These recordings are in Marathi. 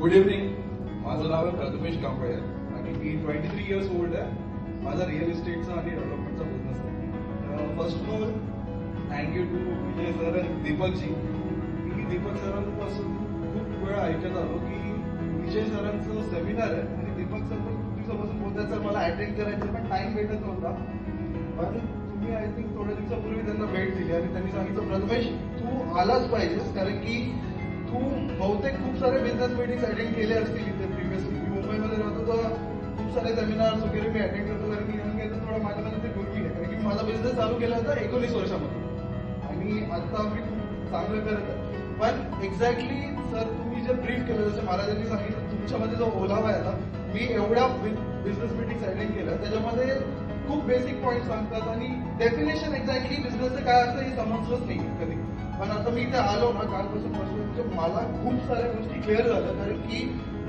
Good evening. माझं नाव आहे प्रथमेश कांबळे आणि मी 23 इयर्स ओल्ड आहे. माझा रिअल इस्टेटचा आणि डेव्हलपमेंटचा बिझनेस आहे. First of all thank you to Vijay sir आणि दीपकजी. मी दीपक सरांपासून खूप वेळा ऐकत आलो की विजय सरांचं सेमिनार आहे आणि दीपक सर पण खूप दिवसापासून बोलतात सर मला अटेंड करायचं पण टाइम भेटत नव्हता. पण तुम्ही आय थिंक थोड्या दिवसापूर्वी त्यांना भेट दिली आणि त्यांनी सांगितलं प्रथमेश तू आलाच पाहिजेस कारण की तू बहुतेक खूप सारे बिझनेस मीटिंग्स अटेंड केले असतील इथे प्रिव्हियसली. मी मुंबईमध्ये राहतो तर खूप सारे सेमिनार्स वगैरे मी अटेंड करतो कारण की यंग थोडा माझ्यामध्ये ते गुरकी आहे कारण की माझा बिझनेस चालू केला होता 19 वर्षामध्ये आणि आता मी खूप चांगलं करत आहे. पण एक्झॅक्टली सर तुम्ही जे ब्रीफ केलं जसं महाराजांनी सांगितलं तुमच्यामध्ये जो ओलावा आहे ना मी एवढ्या बिझनेस मीटिंग्स अटेंड केल्या त्याच्यामध्ये खूप बेसिक पॉईंट सांगतात आणि डेफिनेशन एक्झॅक्टली बिझनेसचं काय असतं हे समजलंच नाही कधी. पण आता मी इथे आलो ना कालपासून बसून मला खूप साऱ्या गोष्टी क्लिअर झाल्या कारण की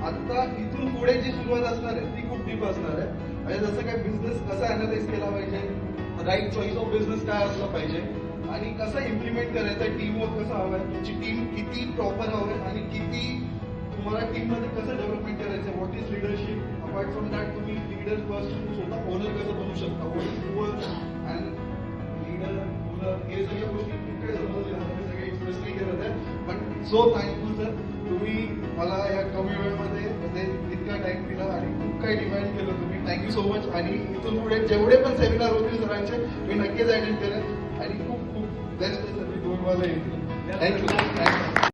आता इथून पुढे जी सुरुवात असणार आहे ती खूप डीप असणार आहे. म्हणजे जसं काय बिझनेस कसा अनालाइज केला पाहिजे, राईट चॉईस ऑफ बिझनेस काय असला पाहिजे आणि कसं इम्प्लिमेंट करायचं, टीमवर्क कसं हवं आहे, तुमची टीम किती प्रॉपर हवं आहे आणि किती तुम्हाला टीममध्ये कसं डेव्हलपमेंट करायचं, what is leadership. Apart from that तुम्ही लीडर फर्स्ट स्वतः ओनर कसं बनू शकता, what is poor and leader owner हे सगळ्या गोष्टी खूप काही समजल्या सगळे एक्सप्रेस नाही करत आहे. पण सो थँक्यू सर तुम्ही मला या कमी वेळेमध्ये म्हणजे इतका टाइम दिला आणि खूप काही डिमांड केलं तुम्ही. Thank you so much. आणि इथून पुढे जेवढे पण सेमिनार होतील सरांचे मी नक्कीच अटेंड करेन आणि खूप खूप बेस्ट सर मी दोन वाला येईल. थँक्यू.